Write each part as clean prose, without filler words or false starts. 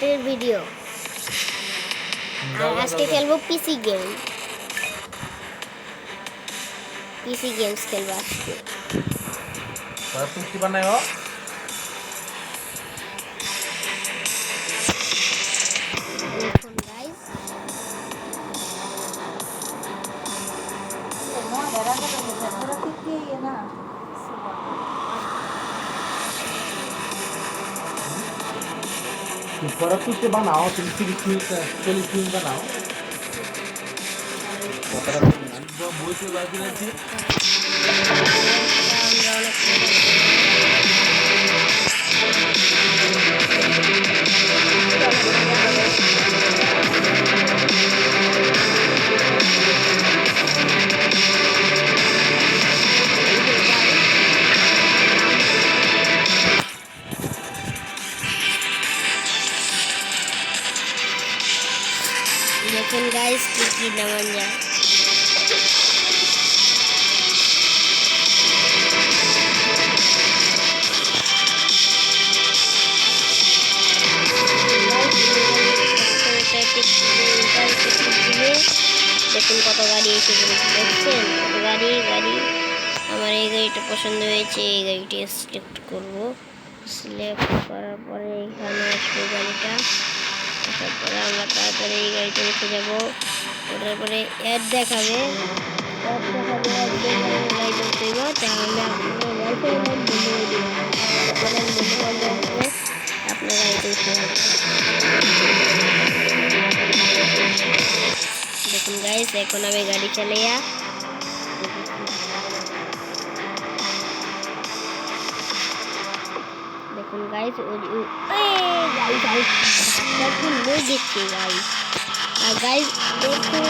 রাতের ভিডিও। আর আজকে খেলবো পিসি গেমস খেলবো আজকে। তুই বানায়ো দেখুন গাইস, पर तुझे बनाओ तुम फिलिपिन बनाओ বইতে বাকি আছে আমরা দেখুন গাইস কি নামান যায়। দেখুন কত গাড়ি এসে পড়েছে, দেখছেন কত গাড়ি। আমার এই গাড়িটা পছন্দ হয়েছে, এই গাড়িটি সিলেক্ট করব। সিলেক্ট করার পরে এখানে আসবে গাড়িটা, আসার পরে আমরা তাড়াতাড়ি এই গাড়িটা রেখে যাবো। ওটার পরে অ্যাড দেখাবে, গাড়িটা উঠেব, তাহলে আপনার ওয়াইফাই লাইন বন্ধ হয়ে যাবে। আপনার গাড়িতে উঠতে হবে। দেখুন গাইস, এখন আমি গাড়ি চালাইয়া দেখুন গাইস, দেখুন লই দিচ্ছি গাইস। আর গাইস দেখুন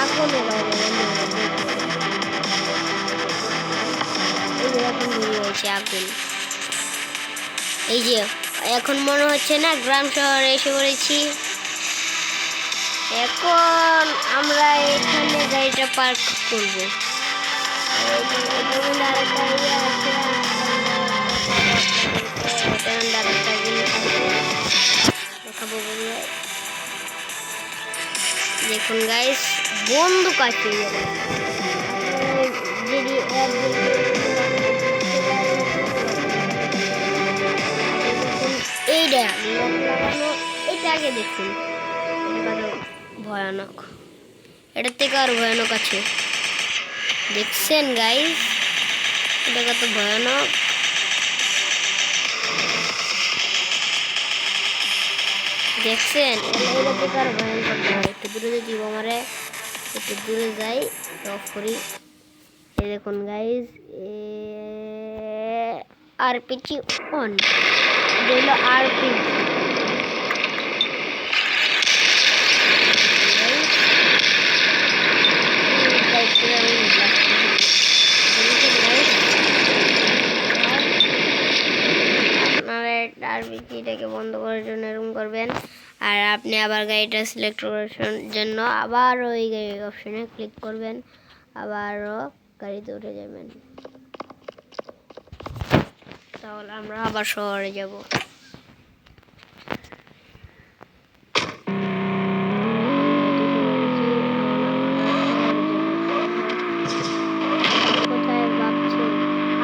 আগুনে আগুন। এই যে এখন মনে হচ্ছে না গ্রাম শহরে এসে পড়েছি। এখন আমরা এখানে গাড়িটা পার্ক করবো। দেখুন গাইস, বন্দুক আছে এইটা লাগানো। এটা আগে দেখুন, এটা কত ভয়ানক, এটার থেকে আরো ভয়ানক আছে। দেখছেন গাইস, এটা কত ভয়ানক। দেখছেন এটা থেকে আরো ভয়ানক। একটু দূরে দিব, আমারে একটু দূরে যাই, অফ করি। এই দেখুন গাইস, আরপিজি অন, এটা হলো আরপিজি। আপনারা আরপিজিটাকে বন্ধ করার জন্য এরকম করবেন। আর আপনি আবার গাড়িটা সিলেক্ট করার জন্য আবার ওই গাড়ির অপশনে ক্লিক করবেন, আবারও গাড়িতে উঠে যাবেন, তাহলে আমরা আবার শহরে যাব।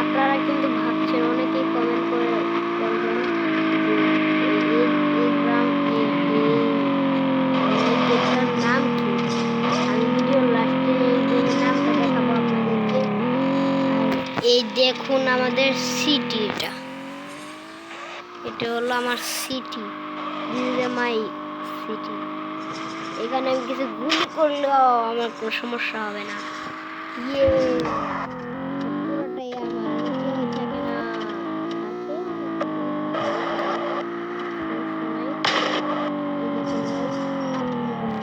আপনারা কিন্তু ভাবছেন, অনেকেই কমেন্ট করে বলবেন নাম কি। আমি ভিডিওর লাস্টে এই নামটা দেখাবো আপনাদেরকে। এই দেখুন আমাদের সিটি, এটা হলো আমার সিটি, মাই সিটি। এখানে আমি কিছু গুলি করলেও আমার কোনো সমস্যা হবে না। ইয়ে পুরোটাই আমার, কেউ থাকে না।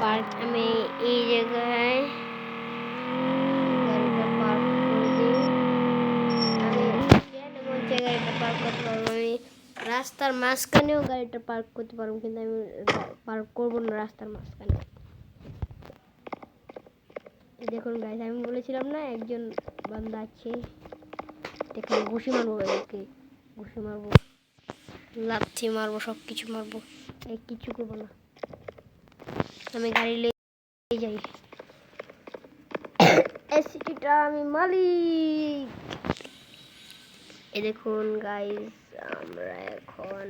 পার্ক, আমি এই জায়গায় গাড়িটা পার্ক করে দিই। আমি গাড়িটা পার্ক করতে পারবো, আমি রাস্তার মাঝখানেও গাড়িটা পার্ক করতে পারবো, কিন্তু আমি পার্ক করবো না রাস্তার মাঝখানে। এই দেখুন গাইস, আমি বলেছিলাম না একজন বান্দা আছে, দেখুন ঘুষি মারবো, ওকে ঘুষি মারবো, লাথি মারবো, সব কিছু মারবো, এই কিছু করবো না। আমি গাড়ি নিয়ে যাই, এই সিটিটা আমি মালিক। এই দেখুন গাইস, আমরা এখন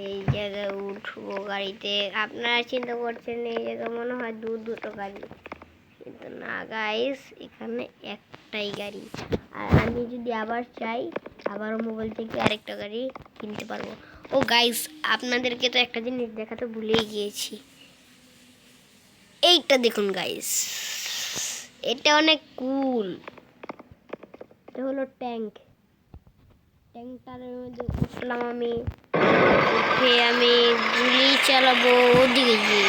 এই জায়গায় উঠবো গাড়িতে। আপনারা চিন্তা করছেন এই জায়গায় মনে হয় দুটো গাড়ি, কিন্তু না গাইস, এখানে একটাই গাড়ি। আর আমি যদি আবার চাই, আবারও মোবাইল থেকে আরেকটা গাড়ি কিনতে পারবো। ও গাইস, আপনাদেরকে তো একটা জিনিস দেখাতে ভুলেই গিয়েছি, এইটা দেখুন গাইস, এটা অনেক কুল। এটা হলো ট্যাঙ্ক। ট্যাঙ্কটার মধ্যে উঠলাম আমি, উঠে আমি গুলি চালাবো ওদিকে গিয়ে,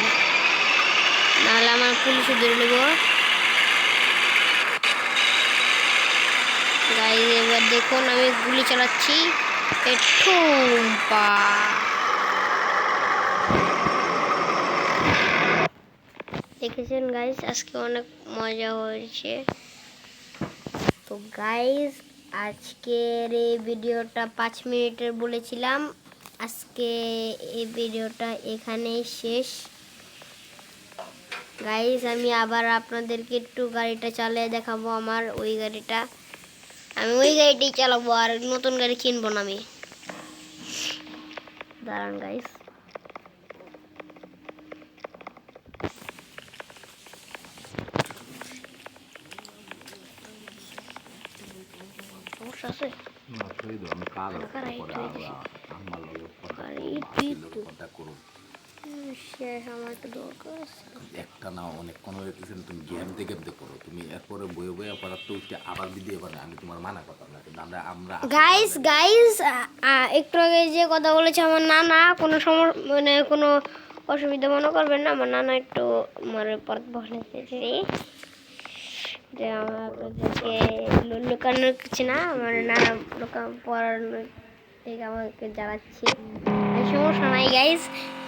নাহলে আমার পুলিশে ধরে নেবো। গাইস এবার দেখুন আমি গুলি চালাচ্ছি, ঠুম্পা। দেখেছেন গাইস, আজকে অনেক মজা হয়েছে। তো গাইস, আজকের এই ভিডিওটা 5 মিনিটের বলেছিলাম, আজকে এই ভিডিওটা এখানেই শেষ। গাইস আমি আবার আপনাদেরকে একটু গাড়িটা চালিয়ে দেখাবো, আমার ওই গাড়িটা, আমি ওই গাড়িটাই চালাবো, আর নতুন গাড়ি কিনবো না আমি। দাঁড়ান গাইস, সমস্যা আছে? No, credo, আমি কাজ শেষ, আমার একটু দরকার আছে। একটা না অনেকক্ষণ হয়ে গেছে, তুমি গেমতে গেমতে করো, তুমি এরপরে বয়ে বয়ে পড়ার তো উঠতে আবার ভিডিও বানাই, আমি তোমার মানা করতাম না, কিন্তু আমরা গাইস একটু আগে যে কথা বলেছে আমার নানা, কোনো মানে কোনো অসুবিধা মনে করবেন না, আমার নানা একটু মানে বলেছে যে আমার আপনাদেরকে লুকানোর কিছু না, আমার নানা পড়ানোর থেকে আমাকে জ্বালাচ্ছি, সমস্যা নাই গাইস।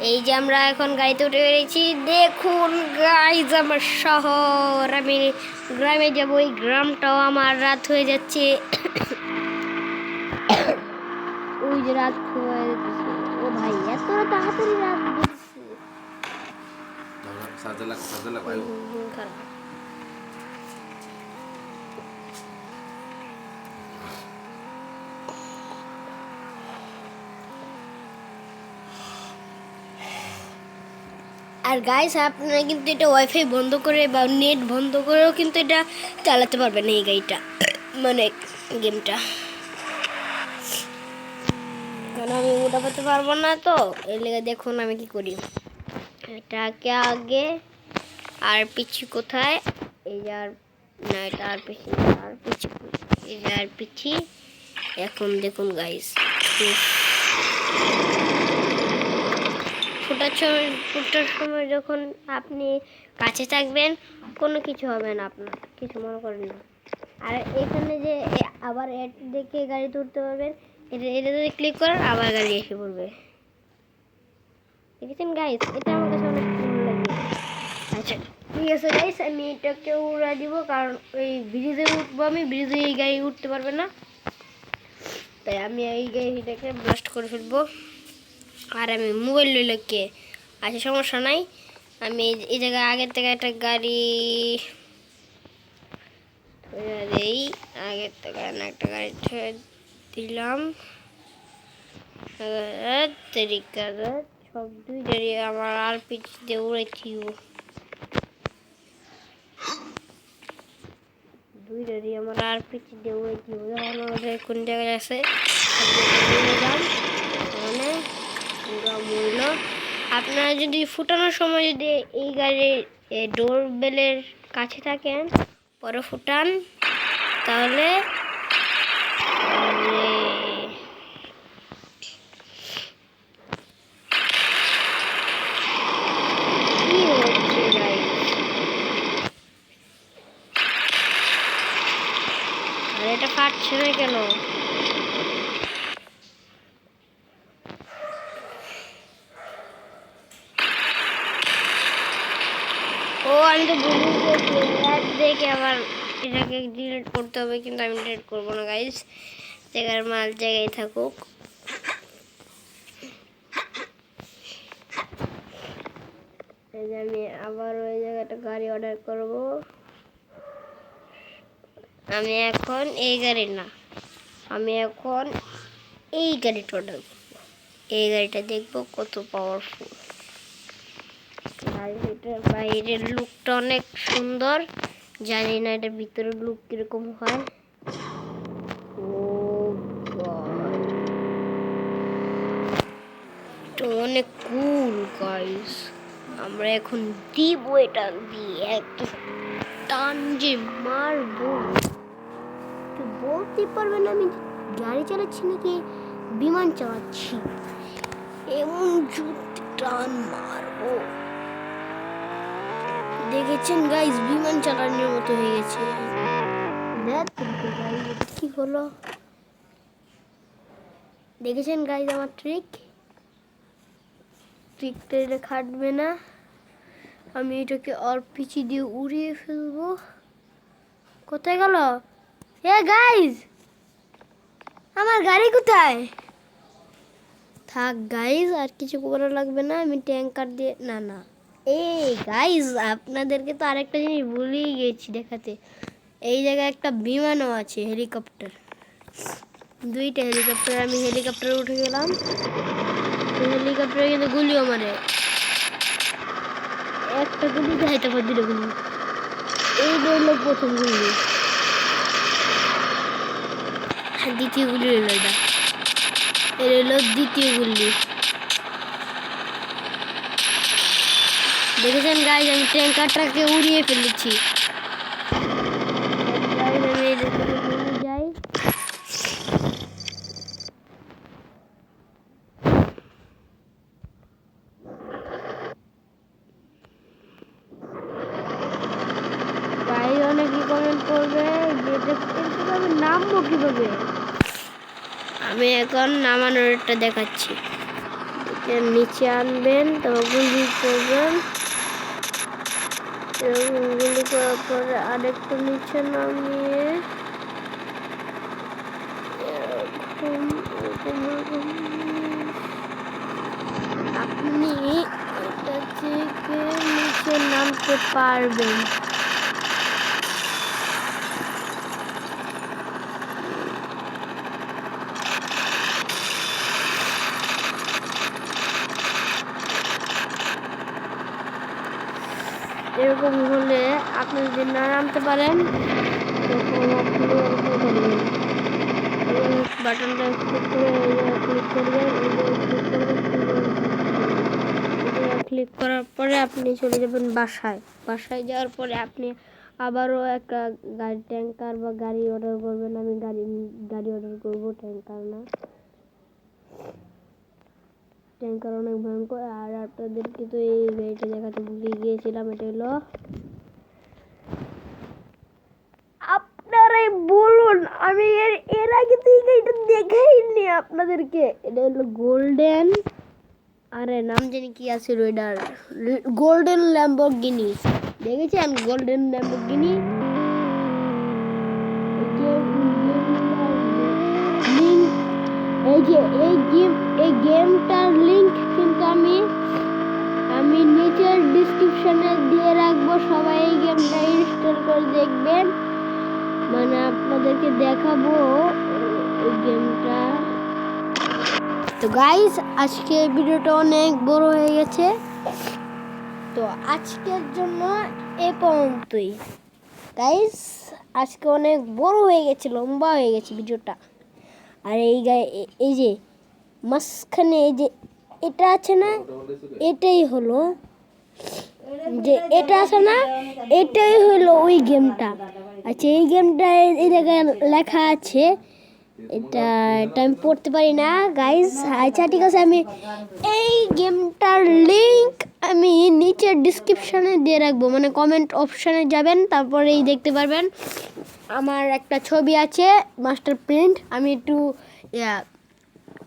এই যে আমরা এখন গাড়িতে উঠে পেরেছি, দেখুন গাইস আমার শহর, আমি গ্রামে যাবো, এই গ্রামটাও আমার রাত হয়ে যাচ্ছে। ওই যে রাত হয়ে যাচ্ছে, ও ভাই এত তাড়াতাড়ি রাত দিচ্ছে। সাজা ভাই খারাপ। আর গাইস আপনারা কিন্তু এটা ওয়াইফাই বন্ধ করে বা নেট বন্ধ করেও কিন্তু এটা চালাতে পারবেন এই গাড়িটা, মানে গেমটা। কারণ আমি ওটা করতে পারবো না, তো এর লেগে দেখুন আমি কি করি, এটাকে আগে আর পিছু কোথায়, এই যে আর না, এটা আর পিছু না, আর পিছু, এই যে আর পিছি। এখন দেখুন গাইস, ফুটার সময় যখন আপনি কাছে থাকবেন, কোনো কিছু হবে না, আপনার কিছু মনে করেন না। আর এখানে যে আবার এড দেখে গাড়িতে উঠতে পারবেন, এটা যদি ক্লিক করেন আবার গাড়ি এসে পড়বে। দেখেছেন গাইস, এটা আমার কাছে অনেক ভালো লাগে। আচ্ছা ঠিক আছে গাইস, আমি এটাকে উড়া দিব, কারণ ওই ব্রিজে উঠবো আমি, ব্রিজে এই গাড়ি উঠতে পারবে না, তাই আমি এই গাড়িটাকে ব্লাস্ট করে ফেলবো। আর আমি মোবাইল লইলে আচ্ছা সমস্যা নাই, আমি এই জায়গায় আগের থেকে একটা গাড়ি দিই, আগের থেকে একটা গাড়ি দিলাম, সব দুই গাড়ি আমার আর পিছ দিয়ে উড়েছি, দুই গাড়ি আমার আর পিছ দিয়ে উড়েছি, আমাদের কোন জায়গায় আছে মানে পুরো মূল্য। আপনারা যদি ফুটানোর সময় যদি এই গাড়ির ডোর বেলের কাছে থাকেন, পরে ফুটান, তাহলে কি হচ্ছে গাইস, আর এটা ফাটছে না কেন? ও ও আমি তো ভুলে গেছি অ্যাড দেখে আবার এটাকে ডিলিট করতে হবে, কিন্তু আমি ডিলিট করবো না গাইস, জায়গার মাল জায়গায় থাকুক। এই যে আমি আবার ওই জায়গাটা গাড়ি অর্ডার করব। আমি এখন এই গাড়ি না, আমি এখন এই গাড়িটা অর্ডার করবো। এই গাড়িটা দেখবো কত পাওয়ারফুল। গাড়িটার বাইরের লুকটা অনেক সুন্দর, জানি না এটার ভিতরের লুক কিরকম হয়। ও গড, এটা অনেক কুল গাইস। আমরা এখন দিব এটা দিয়ে একটা টান যে মারবো। তো বলতে পারবেন আমি গাড়ি চালাচ্ছি নাকি বিমান চালাচ্ছি, এমন জুত টান মারবো। দেখেছেন গাইস, বিমান চালানোর মতো হয়ে গেছে। কি হলো দেখেছেন গাইস আমার ট্রিকটা এটা খাটবে না। আমি এটাকে পিছি দিয়ে উড়িয়ে ফেলবো। কোথায় গেল এ গাইস, আমার গাড়ি কোথায়? থাক গাইস, আর কিছু করা লাগবে না, আমি ট্যাঙ্কার দিয়ে না এই গাইস আপনাদেরকে তো আরেকটা জিনিস ভুলেই গেছি দেখাতে। এই জায়গায় একটা বিমানও আছে, হেলিকপ্টার, দুইটা হেলিকপ্টার। আমি হেলিকপ্টারে উঠে গেলাম। হেলিকপ্টারে কিন্তু গুলিও মারে, একটা গুলি দেয় তারপর দুটো গুলি। এই হলো প্রথম গুলি, দ্বিতীয় গুলি হলো এটা, এর হলো দ্বিতীয় গুলি। দেখেছেন গাইস, আমি ট্যাঙ্কারটাকে উড়িয়ে ফেলেছি। যাই গাইস, অনেকে কমেন্ট করবে যে এটা কিভাবে নামবো কিভাবে। আমি এখন নামানোরটা দেখাচ্ছি। নিচে আনবেন, তারপর গুলি করবেন, গুলি করার পরে আরেকটু নিচে নামিয়ে আপনি এটা থেকে নিচে নামতে পারবেন। এরকম হলে আপনি যদি না নামতে পারেন তখন আপনি বাটনটা ক্লিক করার পরে আপনি চলে যাবেন বাসায়। বাসায় যাওয়ার পরে আপনি আবারও একটা গাড়ি ট্যাঙ্কার বা গাড়ি অর্ডার করবেন। আমি গাড়ি অর্ডার করবো, ট্যাঙ্কার না। ট্যাঙ্কার অনেক ভয়ঙ্কর। আর আপনাদেরকে তো এই গাড়িটা দেখাতে ভুলে গিয়েছিলাম, এটা হলো, আপনারাই বলুন, আমি এর আগে তো এই গাড়িটা দেখাইনি আপনাদেরকে। এটা হলো গোল্ডেন, আরে নাম জানি কি আছে এটার, গোল্ডেন ল্যাম্বরগিনি। দেখেছেন গোল্ডেন ল্যাম্বরগিনি? এই গেমটার লিংক কিন্তু আমি নিচের ডিসক্রিপশনে দিয়ে রাখবো। সবাই এই গেমটা ইনস্টল করে দেখবেন, মানে আপনাদেরকে দেখাবো এই গেমটা। তো গাইস, আজকে ভিডিওটা অনেক বড় হয়ে গেছে, তো আজকের জন্য এ পর্যন্তই গাইস। আজকে অনেক বড় হয়ে গেছে, লম্বা হয়ে গেছে ভিডিওটা। আর এই যে মাঝখানে এই যে এটা আছে না, এটাই হলো যে এটা আছে না, এটাই হলো ওই গেমটা। আচ্ছা, এই গেমটা এই জায়গায় লেখা আছে, এটা আমি পড়তে পারি না গাইস। আচ্ছা ঠিক আছে, আমি এই গেমটার লিংক আমি নিচের ডিসক্রিপশনে দিয়ে রাখবো, মানে কমেন্ট অপশানে যাবেন, তারপরে এই দেখতে পারবেন আমার একটা ছবি আছে মাস্টার প্রিন্ট। আমি একটু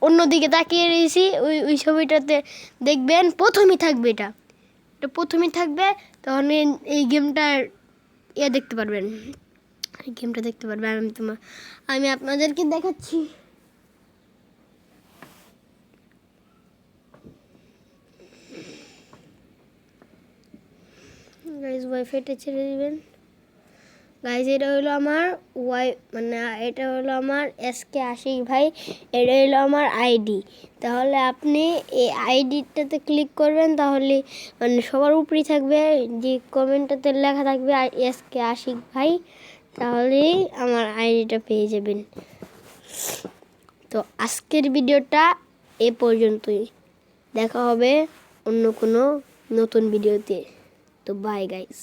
অন্যদিকে তাকিয়ে রয়েছি, ওই ছবিটাতে দেখবেন প্রথমেই থাকবে এটা। এটা প্রথমেই থাকবে, তখন এই গেমটার দেখতে পারবেন, এই গেমটা দেখতে পারবেন। আমি আপনাদেরকে দেখাচ্ছি। গাইজ ওয়াইফাইটা ছেড়ে দিবেন। গাইজ এটা হলো আমার এটা হলো আমার এসকে আশিক ভাই, এটা হলো আমার আইডি। তাহলে আপনি এই আইডিটাতে ক্লিক করবেন, তাহলে সবার উপরেই থাকবে যে কমেন্টটাতে লেখা থাকবে এসকে আশিক ভাই, তাহলেই আমার আইডিটা পেয়ে যাবেন। তো আজকের ভিডিওটা এ পর্যন্তই, দেখা হবে অন্য কোনো নতুন ভিডিওতে। তো বাই গাইস।